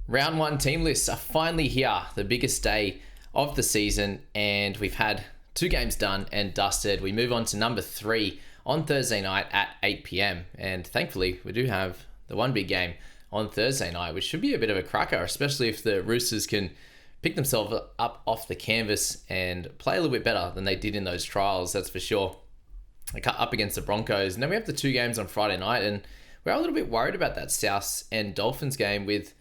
Round one team lists are finally here, the biggest day of the season, and we've had 2 games done and dusted. We move on to number 3 on Thursday night at 8 p.m. And thankfully, we do have the one big game on Thursday night, which should be a bit of a cracker, especially if the Roosters can pick themselves up off the canvas and play a little bit better than they did in those trials, that's for sure. They cut up against the Broncos, and then we have the 2 games on Friday night, and we're a little bit worried about that South and Dolphins game with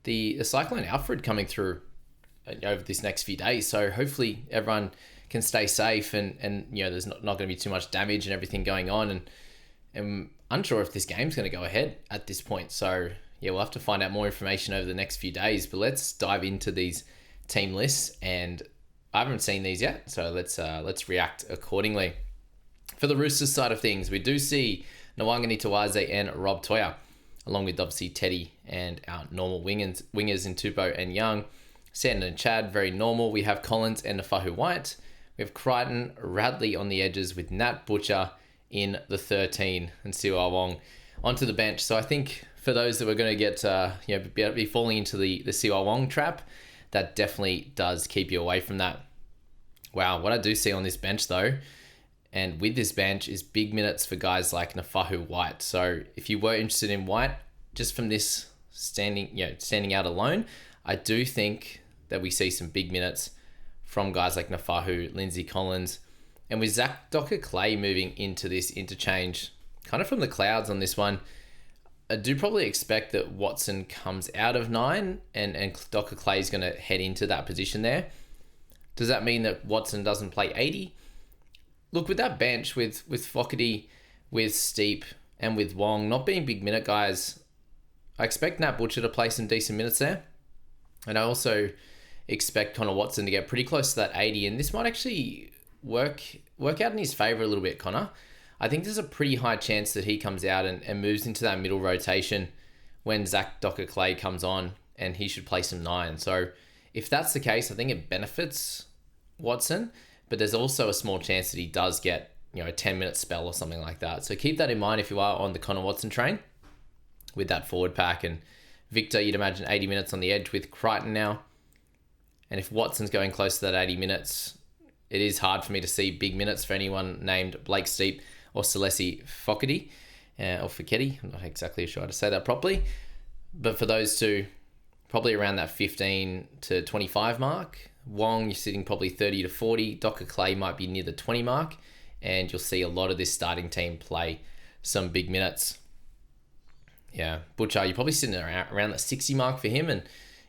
the Cyclone Alfred coming through over this next few days. So hopefully everyone can stay safe and there's not going to be too much damage and everything going on. And I'm unsure if this game's going to go ahead at this point. So yeah, we'll have to find out more information over the next few days. But let's dive into these team lists, and I haven't seen these yet, so let's react accordingly. For the Roosters side of things, we do see Nawaqanitawaze and Rob Toya, along with obviously Teddy and our normal wingers in Tupou and Young. Sandon and Chad, very normal. We have Collins and Nafahu White. We have Crichton, Radley on the edges with Nat Butcher in the 13 and Siwa Wong onto the bench. So I think for those that were going to get, be falling into the Siwa Wong trap, that definitely does keep you away from that. Wow, what I do see on this bench though, and with this bench, is big minutes for guys like Nafahu White. So if you were interested in White, just from this standing out alone, I do think that we see some big minutes from guys like Nafahu, Lindsay Collins, and with Zach Docker-Clay moving into this interchange, kind of from the clouds on this one, I do probably expect that Watson comes out of 9 and Docker-Clay is going to head into that position there. Does that mean that Watson doesn't play 80? Look, with that bench, with Fogarty, with Steep, and with Wong not being big minute guys, I expect Nat Butcher to play some decent minutes there. And I also expect Connor Watson to get pretty close to that 80. And this might actually work out in his favour a little bit, Connor. I think there's a pretty high chance that he comes out and moves into that middle rotation when Zach Docker-Clay comes on, and he should play some 9. So if that's the case, I think it benefits Watson. But there's also a small chance that he does get, a 10-minute spell or something like that. So keep that in mind if you are on the Connor Watson train with that forward pack. And Victor, you'd imagine 80 minutes on the edge with Crichton now. And if Watson's going close to that 80 minutes, it is hard for me to see big minutes for anyone named Blake Steep or Celesi Fogarty or Fiketti. I'm not exactly sure how to say that properly. But for those two, probably around that 15 to 25 mark. Wong, you're sitting probably 30 to 40. Docker-Clay might be near the 20 mark. And you'll see a lot of this starting team play some big minutes. Yeah, Butcher, you're probably sitting around that 60 mark for him. And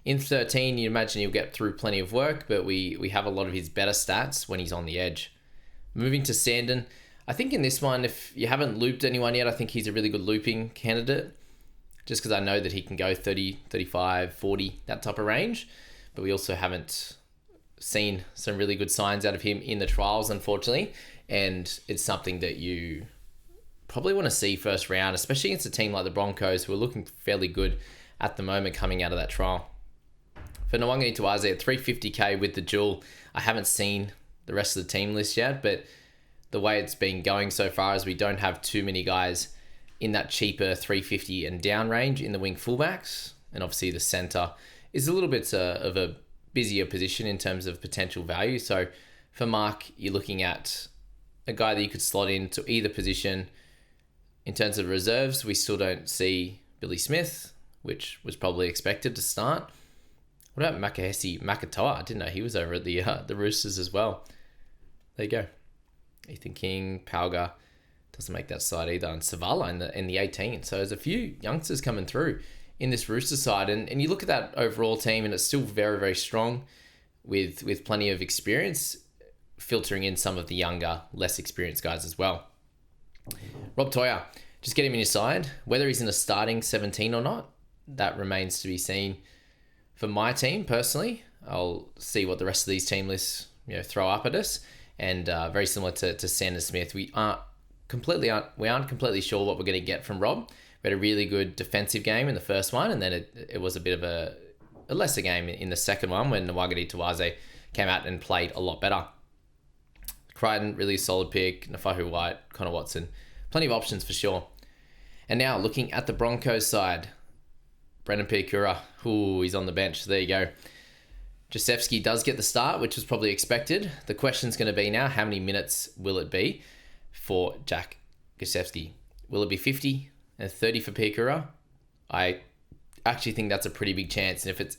in 13, you imagine he'll get through plenty of work, but we have a lot of his better stats when he's on the edge. Moving to Sandon, I think in this one, if you haven't looped anyone yet, I think he's a really good looping candidate. Just because I know that he can go 30, 35, 40, that type of range. But we also haven't seen some really good signs out of him in the trials, unfortunately. And it's something that you probably want to see first round, especially against a team like the Broncos, who are looking fairly good at the moment coming out of that trial. For Nawaqanitawaze at 350k with the duel, I haven't seen the rest of the team list yet, but the way it's been going so far is we don't have too many guys in that cheaper 350 and down range in the wing fullbacks. And obviously the centre is a little bit of a busier position in terms of potential value. So for Mark, you're looking at a guy that you could slot into either position. In terms of reserves, we still don't see Billy Smith, which was probably expected to start. What about Makahesi Makatoa? I didn't know he was over at the Roosters as well. There you go. Ethan King, Palga doesn't make that side either, and Savala in the 18. So there's a few youngsters coming through in this Rooster side, and you look at that overall team, and it's still very, very strong with plenty of experience, filtering in some of the younger, less experienced guys as well. Rob Toya, just get him in your side. Whether he's in a starting 17 or not, that remains to be seen. For my team, personally, I'll see what the rest of these team lists throw up at us. And very similar to Sanders Smith, we aren't completely sure what we're going to get from Rob. We had a really good defensive game in the first one, and then it was a bit of a lesser game in the second one when Nawaqanitawaze came out and played a lot better. Crichton, really solid pick. Nafahu White, Connor Watson. Plenty of options for sure. And now looking at the Broncos side, Brendan Piakura. Ooh, he's on the bench. There you go. Josefsky does get the start, which was probably expected. The question's going to be now, how many minutes will it be for Jack Josefsky? Will it be 50 and 30 for Piakura? I actually think that's a pretty big chance. And if it's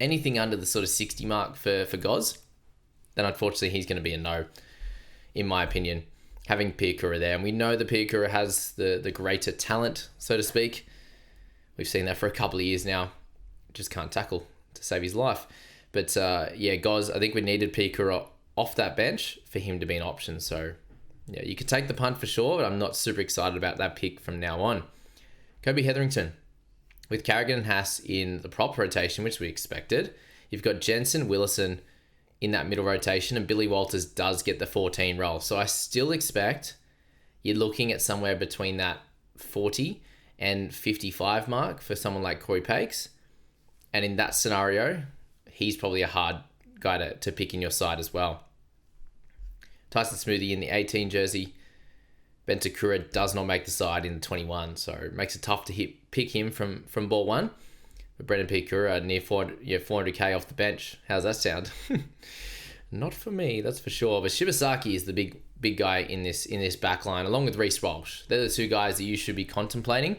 anything under the sort of 60 mark for Goz, then unfortunately he's going to be a no, in my opinion, having Piakura there. And we know that Piakura has the greater talent, so to speak. We've seen that for a couple of years now. Just can't tackle to save his life. But Goz, I think we needed Piakura off that bench for him to be an option. So yeah, you could take the punt for sure, but I'm not super excited about that pick from now on. Kobe Hetherington. With Carrigan and Haas in the prop rotation, which we expected, you've got Jensen, Willison in that middle rotation, and Billy Walters does get the 14 role. So I still expect you're looking at somewhere between that 40 and 55 mark for someone like Corey Pakes. And in that scenario, he's probably a hard guy to pick in your side as well. Tyson Smoothy in the 18 jersey. Bentakura does not make the side in the 21, so it makes it tough to pick him from ball one. But Brendan Piakura near 400k off the bench. How's that sound? Not for me, that's for sure. But Shibasaki is the big guy in this back line, along with Reece Walsh. They're the two guys that you should be contemplating.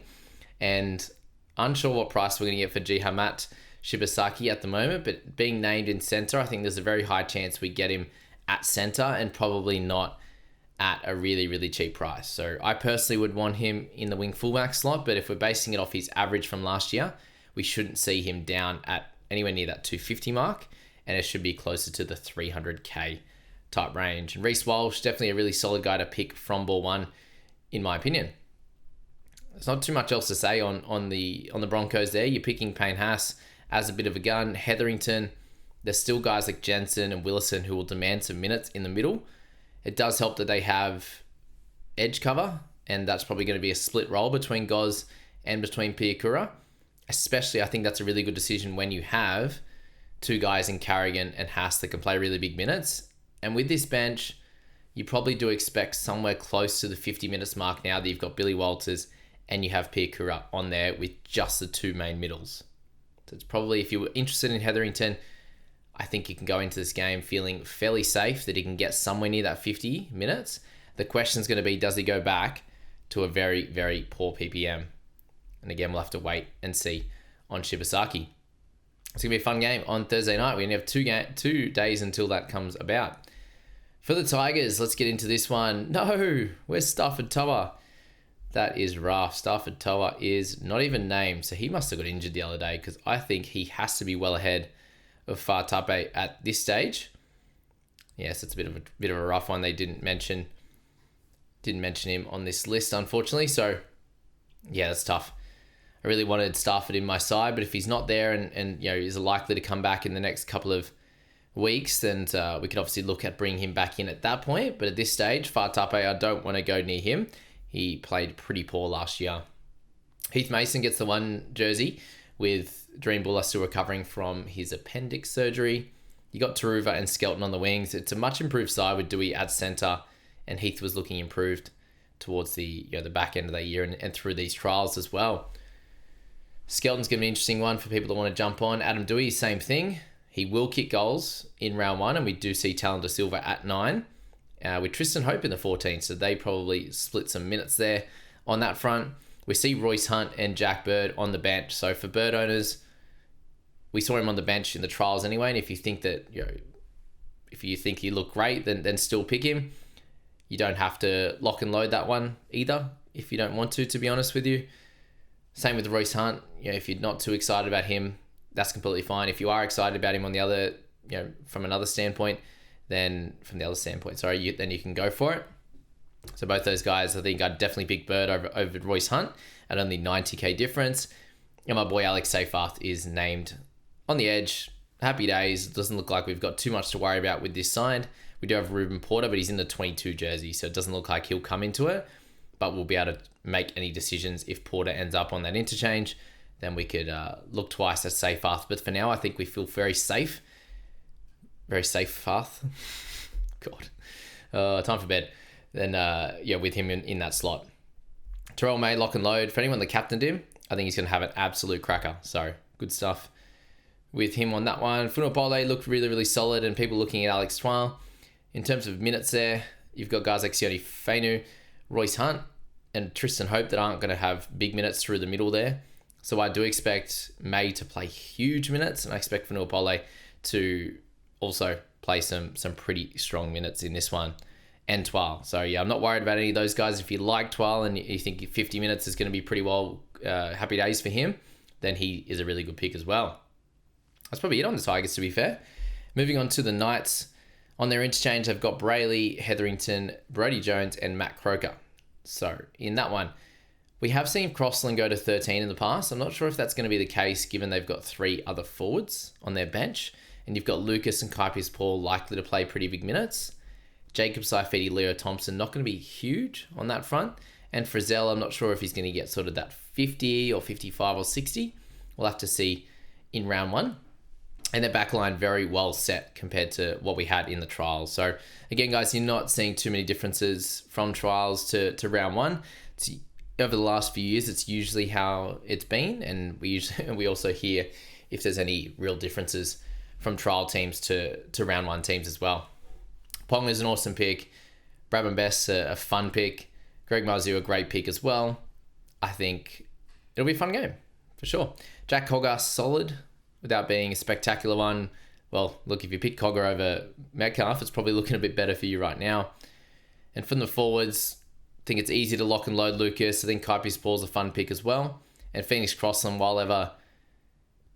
And unsure what price we're going to get for Jihamat Shibasaki at the moment, but being named in centre, I think there's a very high chance we get him at centre and probably not at a really, really cheap price. So I personally would want him in the wing fullback slot, but if we're basing it off his average from last year, we shouldn't see him down at anywhere near that 250 mark, and it should be closer to the 300k type range. And Reece Walsh, definitely a really solid guy to pick from ball one, in my opinion. There's not too much else to say on the Broncos there. You're picking Payne Haas as a bit of a gun. Hetherington, there's still guys like Jensen and Willison who will demand some minutes in the middle. It does help that they have edge cover, and that's probably going to be a split role between Goz and between Piakura. Especially, I think that's a really good decision when you have two guys in Carrigan and Haas that can play really big minutes. And with this bench, you probably do expect somewhere close to the 50 minutes mark now that you've got Billy Walters and you have Piakura on there with just the two main middles. So it's probably, if you were interested in Hetherington, I think you can go into this game feeling fairly safe that he can get somewhere near that 50 minutes. The question is going to be, does he go back to a very, very poor PPM? And again, we'll have to wait and see on Shibasaki. It's going to be a fun game on Thursday night. We only have 2 days until that comes about. For the Tigers, let's get into this one. No, where's Stafford Toa? That is rough. Stafford Toa is not even named, so he must have got injured the other day, because I think he has to be well ahead of Fatape at this stage. Yes, it's a bit of a rough one. They didn't mention him on this list, unfortunately. So yeah, that's tough. I really wanted Stafford in my side, but if he's not there and is likely to come back in the next couple of weeks, then we could obviously look at bringing him back in at that point. But at this stage, Fatape, I don't want to go near him. He played pretty poor last year. Heath Mason gets the 1 jersey, with Dream Buller still recovering from his appendix surgery. You got Taruva and Skelton on the wings. It's a much improved side with Dewey at centre, and Heath was looking improved towards the back end of the year and through these trials as well. Skelton's going to be an interesting one for people that want to jump on. Adam Dewey, same thing. He will kick goals in round 1, and we do see Talon Da Silva at 9, with Tristan Hope in the 14, so they probably split some minutes there on that front. We see Royce Hunt and Jack Bird on the bench. So for Bird owners, we saw him on the bench in the trials anyway. And if you think that, if you think he looked great, then still pick him. You don't have to lock and load that one either, if you don't want to be honest with you. Same with Royce Hunt. If you're not too excited about him, that's completely fine. If you are excited about him on the other, from another standpoint, then you can go for it. So both those guys, I think I'd definitely pick Bird over Royce Hunt at only 90k difference. And my boy Alex Seyfarth is named on the edge. Happy days. It doesn't look like we've got too much to worry about with this side. We do have Ruben Porter, but he's in the 22 jersey, so it doesn't look like he'll come into it. But we'll be able to make any decisions if Porter ends up on that interchange. Then we could look twice at Seyfarth. But for now, I think we feel very safe. Very safe, Farth. God. Time for bed. Then, with him in that slot. Terrell May, lock and load. For anyone that captained him, I think he's going to have an absolute cracker. So good stuff with him on that one. Funopole looked really, really solid, and people looking at Alex Twal. In terms of minutes there, you've got guys like Sione Fainu, Royce Hunt, and Tristan Hope that aren't going to have big minutes through the middle there. So I do expect May to play huge minutes, and I expect Funopole to also play some pretty strong minutes in this one, and Twal. So yeah, I'm not worried about any of those guys. If you like Twal and you think 50 minutes is going to be pretty well happy days for him, then he is a really good pick as well. That's probably it on the Tigers, to be fair. Moving on to the Knights. On their interchange, they've got Brayley, Hetherington, Brodie Jones, and Matt Croker. So in that one, we have seen Crossland go to 13 in the past. I'm not sure if that's going to be the case, given they've got 3 other forwards on their bench. And you've got Lucas and Kaipis Paul likely to play pretty big minutes. Jacob Saifiti, Leo Thompson, not going to be huge on that front. And Frizzell, I'm not sure if he's going to get sort of that 50 or 55 or 60. We'll have to see in round 1. And their backline very well set compared to what we had in the trials. So again, guys, you're not seeing too many differences from trials to round 1. Over the last few years, it's usually how it's been. And we also hear if there's any real differences from trial teams to round 1 teams as well. Pong is an awesome pick. Bradman Best, a fun pick. Greg Marzu, a great pick as well. I think it'll be a fun game, for sure. Jack Cogger, solid, without being a spectacular one. Well, look, if you pick Cogger over Metcalf, it's probably looking a bit better for you right now. And from the forwards, I think it's easy to lock and load Lucas. I think Kaipis Paul's a fun pick as well. And Phoenix Crossland, while ever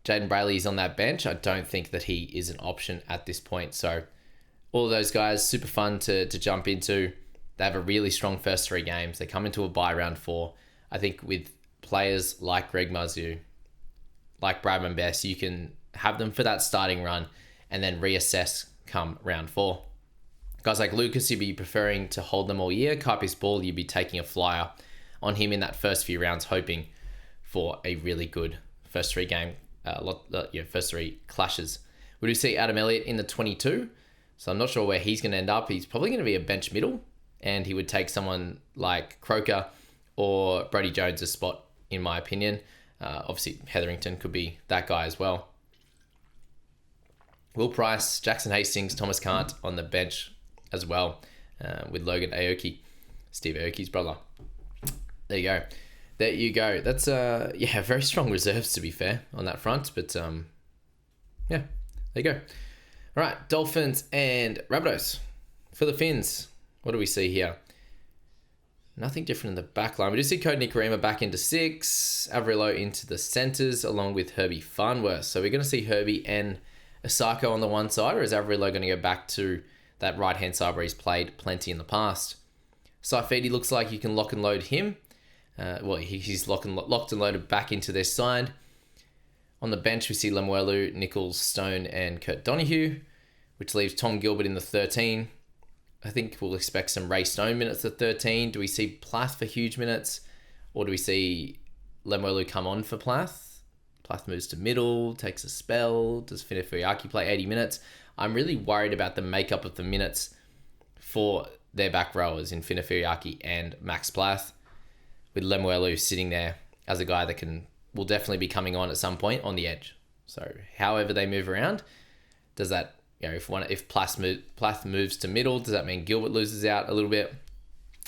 Jaden Brayley is on that bench, I don't think that he is an option at this point. So all of those guys, super fun to jump into. They have a really strong first 3 games. They come into a bye round 4. I think with players like Greg Marzu, like Bradman Best, you can have them for that starting run and then reassess come round 4. Guys like Lucas, you'd be preferring to hold them all year. Kaipis Ball, you'd be taking a flyer on him in that first few rounds, hoping for a really good first 3 game, first 3 clashes. We do see Adam Elliott in the 22, so I'm not sure where he's going to end up. He's probably going to be a bench middle, and he would take someone like Croker or Brodie Jones' spot, in my opinion. Obviously, Hetherington could be that guy as well. Will Price, Jackson Hastings, Thomas Cant on the bench as well, with Logan Aoki, Steve Aoki's brother. There you go. That's very strong reserves, to be fair, on that front. But there you go. All right, Dolphins and Rabbitohs. For the Finns, what do we see here? Nothing different in the back line. We do see Cody Nikorima back into 6, Averillo into the centres, along with Herbie Farnworth. So we're going to see Herbie and Asako on the one side, or is Averillo going to go back to that right-hand side where he's played plenty in the past? Saifidi looks like you can lock and load him. He's locked and loaded back into their side. On the bench, we see Lemuelu, Nichols, Stone, and Kurt Donahue, which leaves Tom Gilbert in the 13. I think we'll expect some Ray Stone minutes at 13. Do we see Plath for huge minutes? Or do we see Lemuelu come on for Plath? Plath moves to middle, takes a spell. Does Finefuyaki play 80 minutes? I'm really worried about the makeup of the minutes for their back rowers in Finefuyaki and Max Plath, with Lemuelu sitting there as a guy that will definitely be coming on at some point on the edge. So however they move around, does that, if Plath moves to middle, does that mean Gilbert loses out a little bit?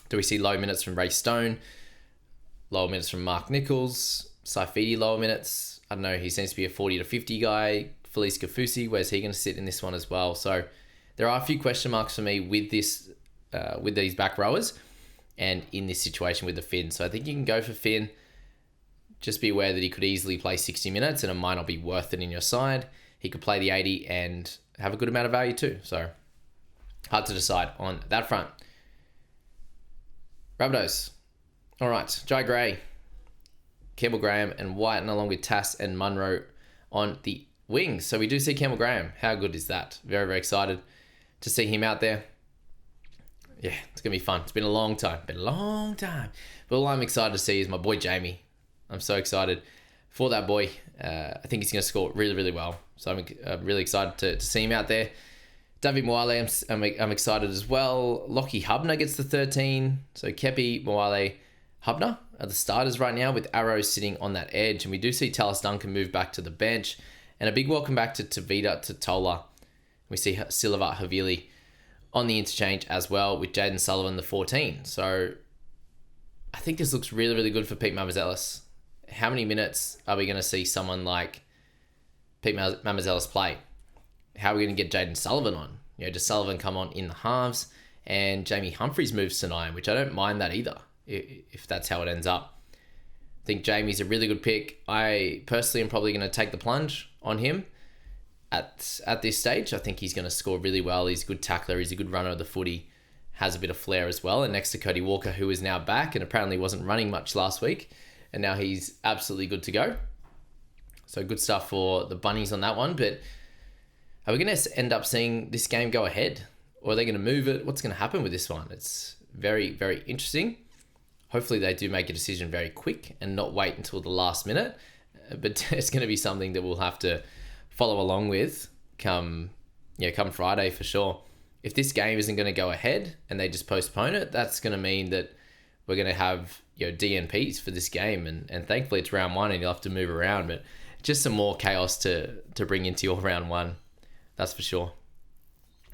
Do we see low minutes from Ray Stone? Lower minutes from Mark Nichols? Saifidi lower minutes? I don't know, he seems to be a 40 to 50 guy. Felice Kafusi, where's he going to sit in this one as well? So there are a few question marks for me with this, with these back rowers and in this situation with the Finn. So I think you can go for Finn. Just be aware that he could easily play 60 minutes and it might not be worth it in your side. He could play the 80 and have a good amount of value too. So hard to decide on that front. Rabbitohs. All right. Jai Gray, Campbell Graham and Whiten, along with Tass and Munro on the wings. So we do see Campbell Graham. How good is that? Very, very excited to see him out there. Yeah, it's going to be fun. It's been a long time. But all I'm excited to see is my boy Jamie. I'm so excited for that boy. I think he's going to score really, really well. So I'm really excited to see him out there. David Moale, I'm excited as well. Lockie Hubner gets the 13. So Kepi, Moale, Hubner are the starters right now, with Arrow sitting on that edge. And we do see Tallis Duncan move back to the bench. And a big welcome back to Tavita Totola. We see Silva Havili on the interchange as well, with Jaden Sullivan, the 14. So I think this looks really, really good for Pete Mamouzelos. How many minutes are we going to see someone like Pete Mamouzelos play? How are we going to get Jaden Sullivan on? Does Sullivan come on in the halves? And Jamie Humphries moves to 9, which I don't mind that either, if that's how it ends up. I think Jamie's a really good pick. I personally am probably going to take the plunge on him at this stage. I think he's going to score really well. He's a good tackler. He's a good runner of the footy. Has a bit of flair as well. And next to Cody Walker, who is now back and apparently wasn't running much last week. And now he's absolutely good to go. So good stuff for the Bunnies on that one. But are we going to end up seeing this game go ahead? Or are they going to move it? What's going to happen with this one? It's very, very interesting. Hopefully they do make a decision very quick and not wait until the last minute. But it's going to be something that we'll have to follow along with come Friday for sure. If this game isn't going to go ahead and they just postpone it, that's going to mean that we're going to have DNPs for this game. And thankfully it's round 1 and you'll have to move around. But just some more chaos to bring into your round 1. That's for sure.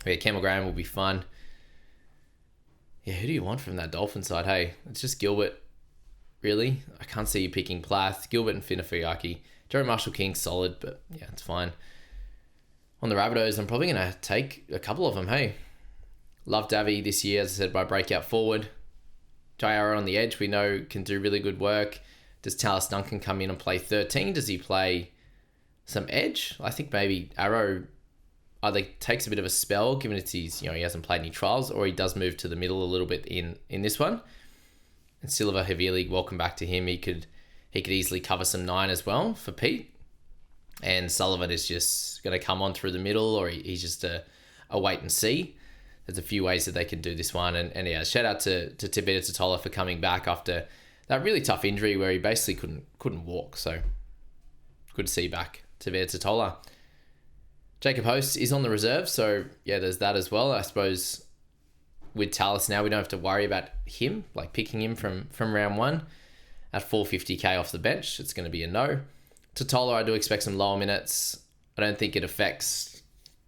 Yeah, Campbell Graham will be fun. Yeah, who do you want from that Dolphin side? Hey, it's just Gilbert. Really? I can't see you picking Plath, Gilbert and Finafayaki. Jerry Marshall-King, solid, but yeah, it's fine. On the Rabbitohs, I'm probably going to take a couple of them, hey. Love Davy this year, as I said, by breakout forward. Jairo on the edge, we know, can do really good work. Does Tallis Duncan come in and play 13? Does he play some edge? I think maybe Arrow either takes a bit of a spell, given it's he hasn't played any trials, or he does move to the middle a little bit in this one. And Silva Havili, welcome back to him. He could easily cover some 9 as well for Pete. And Sullivan is just going to come on through the middle, or he's just a wait and see. There's a few ways that they can do this one. And yeah, shout out to Tavita Totola for coming back after that really tough injury where he basically couldn't walk. So good to see back Tavita Totola. Jacob Host is on the reserve, so yeah, there's that as well. I suppose with Tallis now, we don't have to worry about him, like picking him from round 1 at 450k off the bench. It's going to be a no. Totola, I do expect some lower minutes. I don't think it affects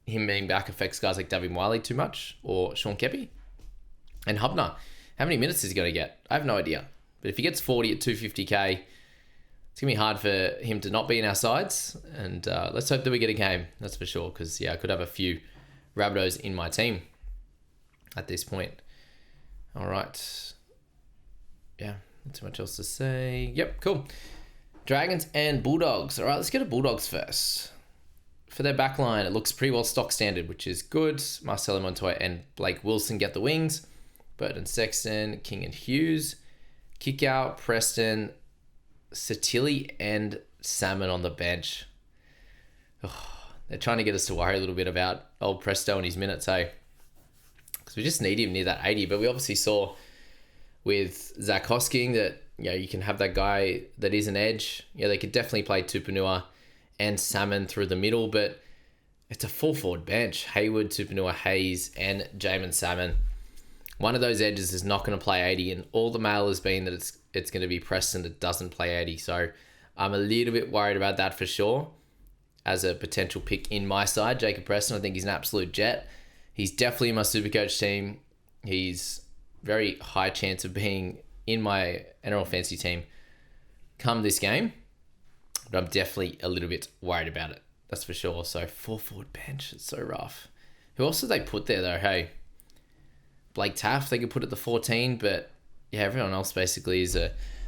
him being back, affects guys like David Wiley too much, or Sean Kepi. And Hubner, how many minutes is he going to get? I have no idea. But if he gets 40 at 250k, it's going to be hard for him to not be in our sides. And let's hope that we get a game, that's for sure. Because, yeah, I could have a few Rabbitohs in my team at this point. All right. Yeah, not too much else to say. Yep, cool. Dragons and Bulldogs. All right, let's go to Bulldogs first. For their backline, it looks pretty well stock standard, which is good. Marcelo Montoya and Blake Wilson get the wings. Burton Sexton, King and Hughes. Kick out, Preston, Satili and Salmon on the bench. They're trying to get us to worry a little bit about old Presto and his minutes, hey? Because we just need him near that 80. But we obviously saw with Zach Hosking that you can have that guy that is an edge. Yeah, they could definitely play Tupanua and Salmon through the middle, but it's a full forward bench. Hayward, Tupanua, Hayes, and Jamin Salmon. One of those edges is not going to play 80, and all the mail has been that it's going to be Preston that doesn't play 80. So I'm a little bit worried about that for sure as a potential pick in my side. Jacob Preston, I think he's an absolute jet. He's definitely in my Supercoach team. He's very high chance of being in my NRL Fantasy team come this game. But I'm definitely a little bit worried about it. That's for sure. So 4 forward bench. It's so rough. Who else did they put there though? Hey, Blake Taft, they could put at the 14, but yeah, everyone else basically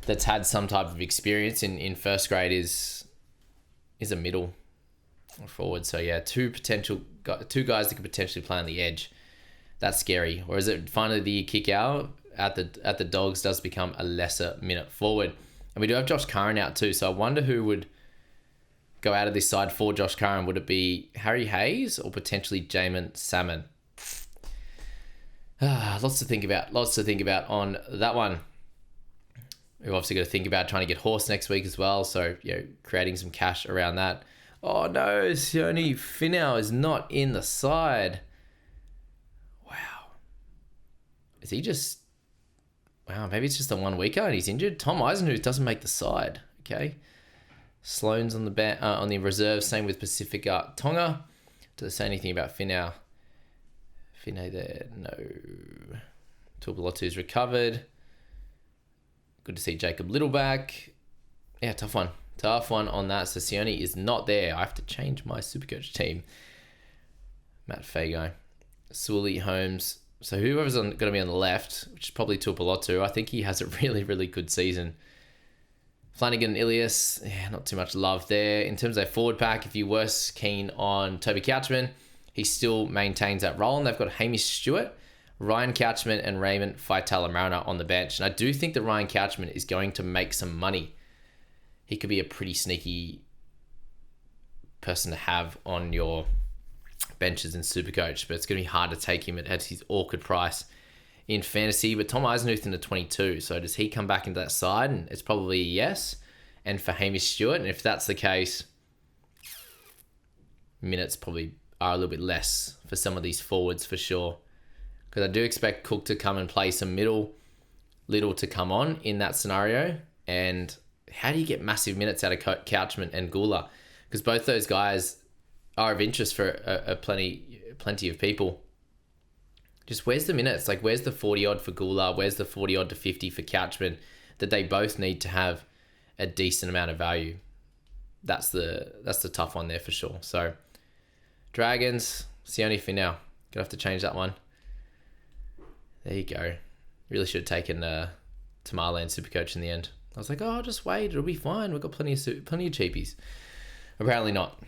that's had some type of experience in first grade is a middle or forward. So yeah, two guys that could potentially play on the edge. That's scary. Or is it finally the kick out at the Dogs does become a lesser minute forward? And we do have Josh Curran out too. So I wonder who would go out of this side for Josh Curran. Would it be Harry Hayes or potentially Jamin Salmon? Lots to think about on that one. We've obviously got to think about trying to get Horse next week as well. So, creating some cash around that. Oh no, Sione Finau is not in the side. Wow. Is he just Wow, maybe it's just a 1 weeker and he's injured. Tom Eisenhuth doesn't make the side. Okay. Sloane's on the reserve. Same with Pacifica Tonga. Do they say anything about Finau? Finau there? No. Tuipulotu's recovered. Good to see Jacob Little back. Yeah, tough one. Tough one on that. So Sione is not there. I have to change my Supercoach team. Matt Fago. Sully, Holmes. So whoever's going to be on the left, which is probably Tuipulotu, I think he has a really, really good season. Flanagan and Ilias, yeah, not too much love there. In terms of their forward pack, if you were keen on Toby Couchman, he still maintains that role. And they've got Hamish Stewart, Ryan Couchman, and Raymond Faitala-Mariner on the bench. And I do think that Ryan Couchman is going to make some money. He could be a pretty sneaky person to have on your benches in Supercoach, but it's going to be hard to take him at his awkward price in fantasy. But Tom Eisenhuth in the 22, so does he come back into that side? And it's probably a yes. And for Hamish Stewart, and if that's the case, minutes probably are a little bit less for some of these forwards for sure. Because I do expect Cook to come and play some middle, Little to come on in that scenario. And how do you get massive minutes out of Couchman and Gula? Because both those guys are of interest for plenty of people. Just where's the minutes? Like, where's the 40 odd for Gula? Where's the 40 odd to 50 for Couchman? That they both need to have a decent amount of value. That's the tough one there for sure. So Dragons, Sione Finau. Gonna have to change that one. There you go. Really should have taken Tamale and Supercoach in the end. I was like, oh, just wait, it'll be fine. We've got plenty of cheapies. Apparently not.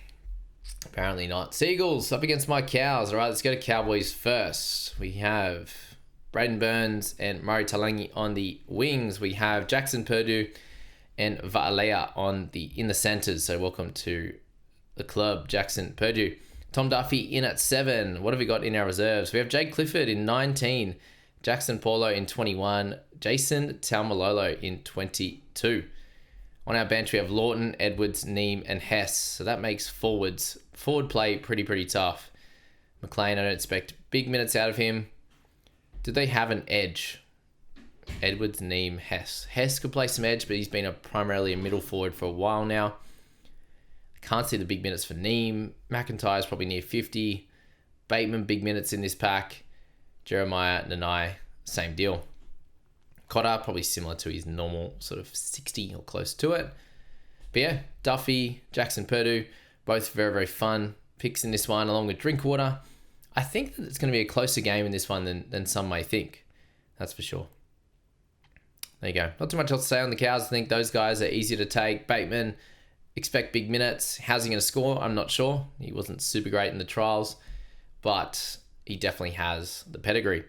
Seagulls up against my Cows. All right, let's go to Cowboys first. We have Braden Burns and Murray Talangi on the wings. We have Jackson Purdue and Va'alea in the centres. So welcome to the club, Jackson Purdue. Tom Duffy in at 7. What have we got in our reserves? We have Jake Clifford in 19. Jackson Paulo in 21. Jason Taumalolo in 22. On our bench, we have Lawton, Edwards, Neem, and Hess. So that makes forward play pretty tough. McLean, I don't expect big minutes out of him. Do they have an edge? Edwards, Neem, Hess. Hess could play some edge, but he's been primarily a middle forward for a while now. I can't see the big minutes for Neem. McIntyre's probably near 50. Bateman, big minutes in this pack. Jeremiah, Nanai, same deal. Cotter, probably similar to his normal sort of 60 or close to it. But yeah, Duffy, Jackson Purdue, both very, very fun picks in this one, along with Drinkwater. I think that it's going to be a closer game in this one than some may think. That's for sure. There you go. Not too much else to say on the Cows. I think those guys are easier to take. Bateman, expect big minutes. How's he going to score? I'm not sure. He wasn't super great in the trials, but he definitely has the pedigree.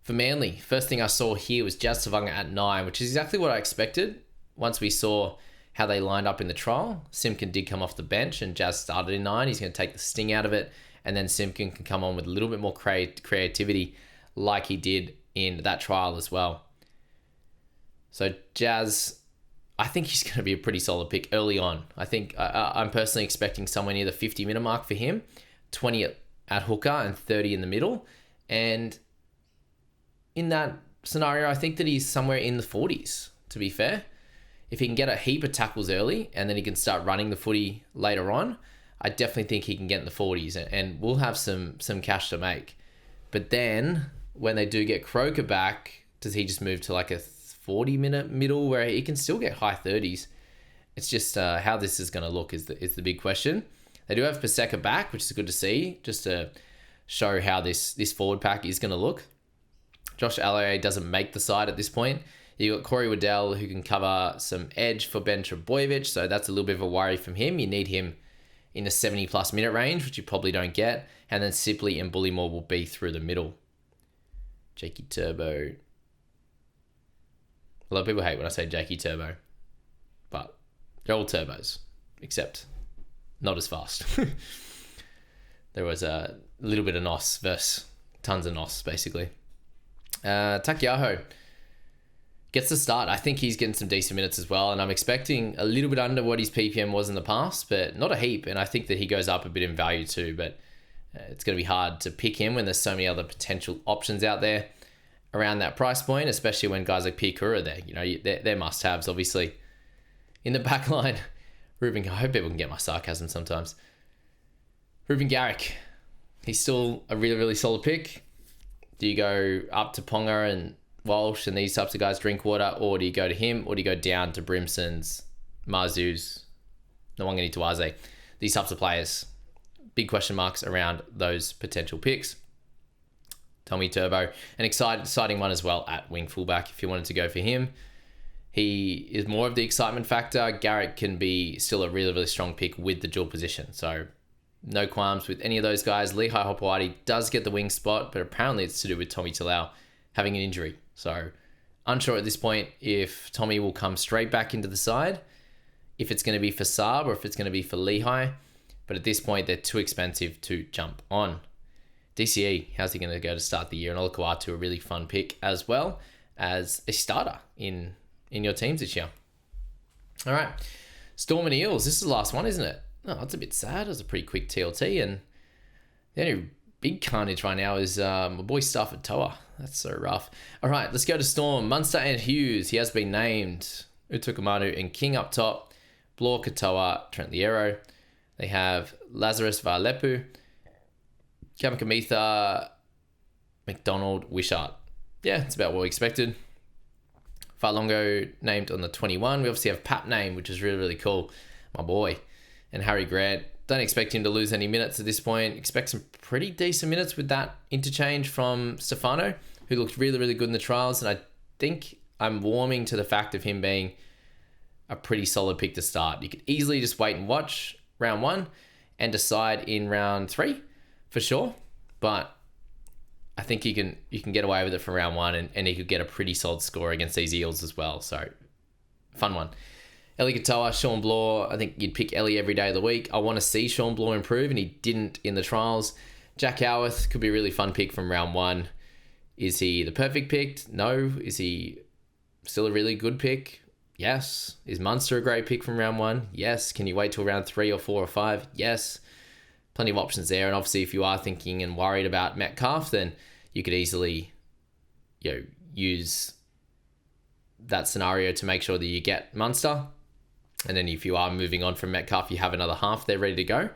For Manly, first thing I saw here was Jazz Savunga at 9, which is exactly what I expected. Once we saw how they lined up in the trial, Simpkin did come off the bench and Jazz started in 9. He's going to take the sting out of it, and then Simpkin can come on with a little bit more creativity like he did in that trial as well. So Jazz, I think he's going to be a pretty solid pick early on. I think I'm personally expecting somewhere near the 50-minute mark for him, 20 at hooker and 30 in the middle. And in that scenario, I think that he's somewhere in the 40s, to be fair. If he can get a heap of tackles early and then he can start running the footy later on, I definitely think he can get in the 40s and we'll have some cash to make. But then when they do get Croker back, does he just move to like a 40-minute middle where he can still get high 30s? It's just how this is going to look is the big question. They do have Paseka back, which is good to see, just to show how this forward pack is going to look. Josh Alloy doesn't make the side at this point. You got Corey Waddell, who can cover some edge for Ben Trebojevic, so that's a little bit of a worry from him. You need him in a 70-plus minute range, which you probably don't get. And then Sipley and Bullymore will be through the middle. Jakey Turbo. A lot of people hate when I say Jakey Turbo, but they're all turbos, except not as fast. There was a little bit of NOS versus tons of NOS, basically. Takiaho gets the start. I think he's getting some decent minutes as well, and I'm expecting a little bit under what his PPM was in the past, but not a heap, and I think that he goes up a bit in value too, but it's going to be hard to pick him when there's so many other potential options out there. around that price point, especially when guys like Piakura are there. You know, they're must-haves, obviously. In the back line, I hope people can get my sarcasm sometimes. Ruben Garrick, he's still a really, really solid pick. Do you go up to Ponga and Walsh and these types of guys, Drinkwater, or do you go to him, or do you go down to Brimson's, Marzu's, Nwangani Tuaze, these types of players? Big question marks around those potential picks. Tommy Turbo, an exciting one as well at wing fullback if you wanted to go for him. He is more of the excitement factor. Garrick can be still a really, really strong pick with the dual position. So no qualms with any of those guys. Lehigh Hopewadi does get the wing spot, but apparently it's to do with Tommy Talau having an injury. So unsure at this point if Tommy will come straight back into the side, if it's going to be for Saab or if it's going to be for Lehigh. But at this point, they're too expensive to jump on. DCE, how's he going to go to start the year? And Olakuatu, a really fun pick as well as a starter in your teams this year. All right, Storm and Eels. This is the last one, isn't it? Oh, that's a bit sad. It was a pretty quick TLT. And the only big carnage right now is my boy Stafford Toa. That's so rough. All right, let's go to Storm. Munster and Hughes. He has been named. Utukamanu and King up top. Blore, Katoa, Trent Liero. They have Lazarus Varlepu, Kamakamitha, McDonald, Wishart. Yeah, it's about what we expected. Farlongo named on the 21. We obviously have Pap name, which is really, really cool. My boy. And Harry Grant. Don't expect him to lose any minutes at this point. Expect some pretty decent minutes with that interchange from Stefano, who looked really, really good in the trials. And I think I'm warming to the fact of him being a pretty solid pick to start. You could easily just wait and watch round 1 and decide in round 3 for sure. But I think you can get away with it for round 1 and he could get a pretty solid score against these Eels as well. So fun one. Ellie Katoa, Sean Blore. I think you'd pick Ellie every day of the week. I want to see Sean Blore improve, and he didn't in the trials. Jack Howarth could be a really fun pick from round 1. Is he the perfect pick? No. Is he still a really good pick? Yes. Is Munster a great pick from round 1? Yes. Can you wait till round 3 or 4 or 5? Yes. Plenty of options there. And obviously, if you are thinking and worried about Metcalf, then you could easily, use that scenario to make sure that you get Munster. And then if you are moving on from Metcalf, you have another half there ready to go.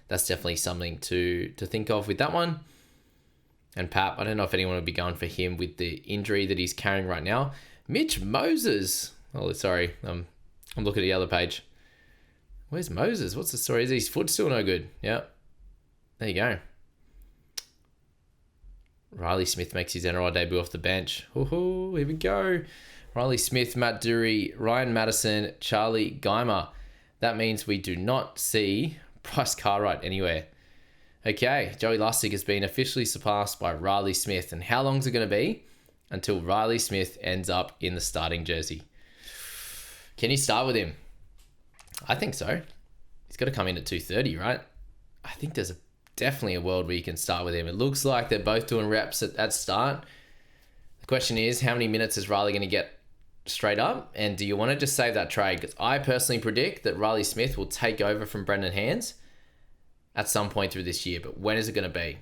That's definitely something to think of with that one. And Pap, I don't know if anyone would be going for him with the injury that he's carrying right now. Mitch Moses. Oh, sorry. I'm looking at the other page. Where's Moses? What's the story? Is his foot still no good? Yeah. There you go. Riley Smith makes his NRL debut off the bench. Ooh, here we go. Riley Smith, Matt Dury, Ryan Madison, Charlie Geimer. That means we do not see Bryce Cartwright anywhere. Okay, Joey Lustig has been officially surpassed by Riley Smith. And how long is it going to be until Riley Smith ends up in the starting jersey? Can you start with him? I think so. He's got to come in at 2:30, right? I think there's definitely a world where you can start with him. It looks like they're both doing reps at start. The question is, how many minutes is Riley going to get straight up? And do you want to just save that trade? Because I personally predict that Riley Smith will take over from Brendan Hands at some point through this year. But when is it going to be?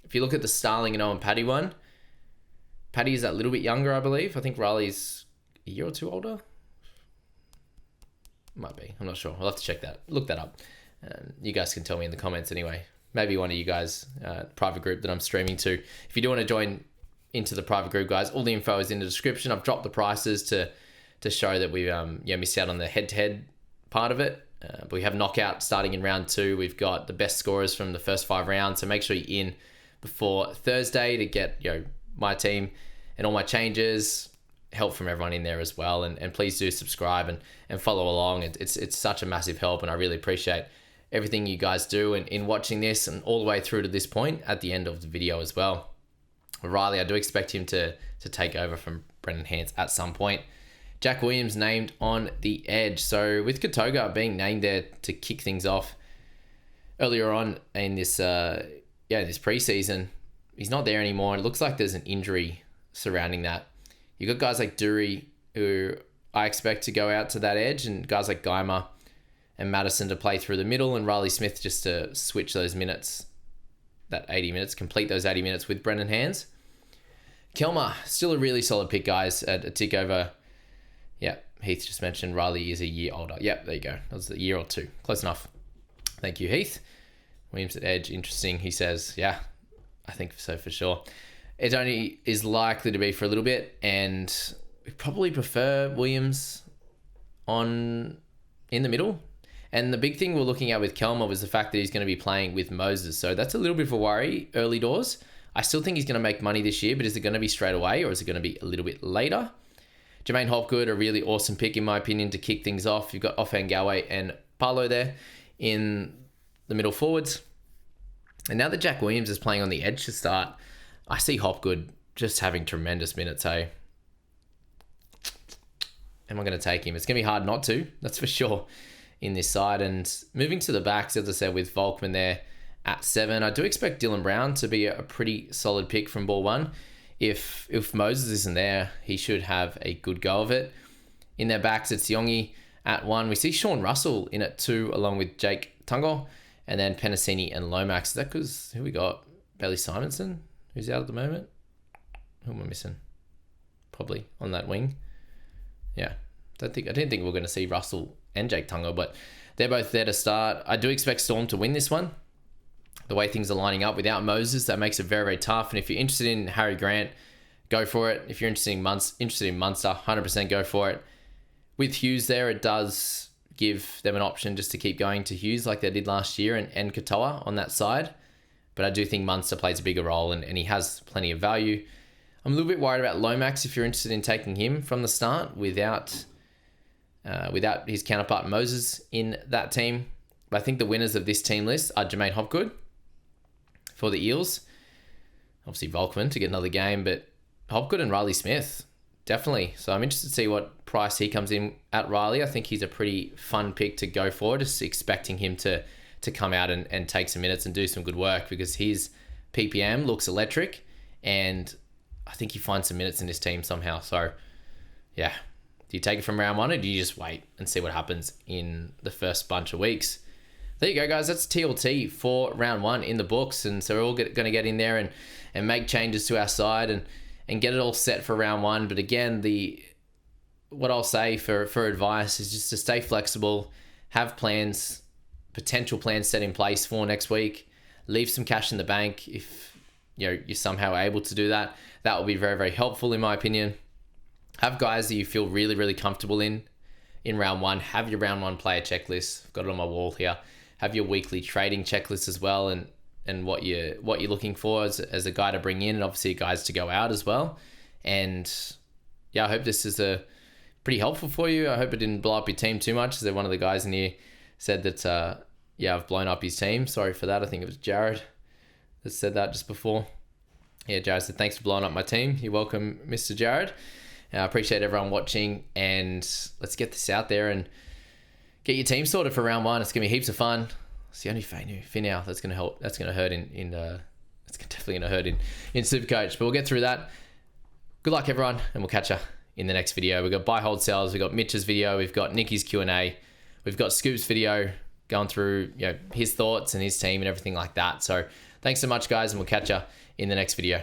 If you look at the Starling and Owen Paddy one, Paddy is a little bit younger, I believe. I think Riley's a year or two older. Might be. I'm not sure. I'll have to check that. Look that up. You guys can tell me in the comments anyway. Maybe one of you guys, private group that I'm streaming to. If you do want to join into the private group, guys, all the info is in the description. I've dropped the prices to show that we missed out on the head-to-head part of it. But we have knockout starting in round 2. We've got the best scorers from the first 5 rounds. So make sure you're in before Thursday to get my team and all my changes, help from everyone in there as well. And please do subscribe and follow along. It's such a massive help, and I really appreciate everything you guys do in watching this and all the way through to this point at the end of the video as well. Riley, I do expect him to take over from Brendan Hands at some point. Jack Williams named on the edge. So with Katoga being named there to kick things off earlier on in this this preseason, he's not there anymore. And it looks like there's an injury surrounding that. You got guys like Dury, who I expect to go out to that edge, and guys like Geimer and Madison to play through the middle, and Riley Smith just to switch those minutes, that 80 minutes, complete those 80 minutes with Brendan Hands. Kelma, still a really solid pick, guys, at a tick over. Yeah, Heath just mentioned Riley is a year older. Yeah, there you go. That was a year or two. Close enough. Thank you, Heath. Williams at edge, interesting. He says, yeah, I think so for sure. It only is likely to be for a little bit, and we probably prefer Williams in the middle. And the big thing we're looking at with Kelma was the fact that he's going to be playing with Moses. So that's a little bit of a worry early doors. I still think he's going to make money this year, but is it going to be straight away or is it going to be a little bit later? Jermaine Hopgood, a really awesome pick in my opinion to kick things off. You've got Offengawe and Paulo there in the middle forwards. And now that Jack Williams is playing on the edge to start, I see Hopgood just having tremendous minutes, hey? Am I going to take him? It's going to be hard not to, that's for sure, in this side. And moving to the backs, as I said, with Volkman there at 7, I do expect Dylan Brown to be a pretty solid pick from ball 1. If Moses isn't there, he should have a good go of it. In their backs, it's Yongi at 1. We see Sean Russell in at 2, along with Jake Tungo, and then Penasini and Lomax. Is that because who we got? Bailey Simonson, who's out at the moment. Who am I missing? Probably on that wing. Yeah, I didn't think we were going to see Russell and Jake Tungo, but they're both there to start. I do expect Storm to win this one. The way things are lining up without Moses, that makes it very, very tough. And if you're interested in Harry Grant, go for it. If you're interested in Munster, 100% go for it. With Hughes there, it does give them an option just to keep going to Hughes like they did last year and Katoa on that side. But I do think Munster plays a bigger role and he has plenty of value. I'm a little bit worried about Lomax if you're interested in taking him from the start without his counterpart Moses in that team. But I think the winners of this team list are Jermaine Hopgood for the Eels. Obviously Volkman to get another game, but Hopgood and Riley Smith, definitely. So I'm interested to see what price he comes in at Riley. I think he's a pretty fun pick to go for, just expecting him to come out and take some minutes and do some good work because his PPM looks electric and I think he finds some minutes in this team somehow. So yeah, do you take it from round 1 or do you just wait and see what happens in the first bunch of weeks? There you go, guys. That's TLT for round 1 in the books. And so we're all going to get in there and make changes to our side and get it all set for round 1. But again, what I'll say for advice is just to stay flexible, have plans, potential plans set in place for next week, leave some cash in the bank if you're somehow able to do that. That will be very, very helpful in my opinion. Have guys that you feel really, really comfortable in round 1. Have your round 1 player checklist. I've got it on my wall here. Have your weekly trading checklist as well and what you're looking for as a guy to bring in and obviously guys to go out as well. And yeah, I hope this is pretty helpful for you. I hope it didn't blow up your team too much. As one of the guys in here said that, I've blown up his team. Sorry for that. I think it was Jared that said that just before. Yeah, Jared said, thanks for blowing up my team. You're welcome, Mr. Jared. I appreciate everyone watching and let's get this out there and get your team sorted for round 1. It's going to be heaps of fun. It's the only Finau that's going to help. That's going to hurt it's definitely going to hurt in Supercoach. But we'll get through that. Good luck, everyone, and we'll catch you in the next video. We've got buy, hold, sells. We've got Mitch's video. We've got Nicky's Q&A. We've got Scoop's video going through his thoughts and his team and everything like that. So thanks so much, guys, and we'll catch you in the next video.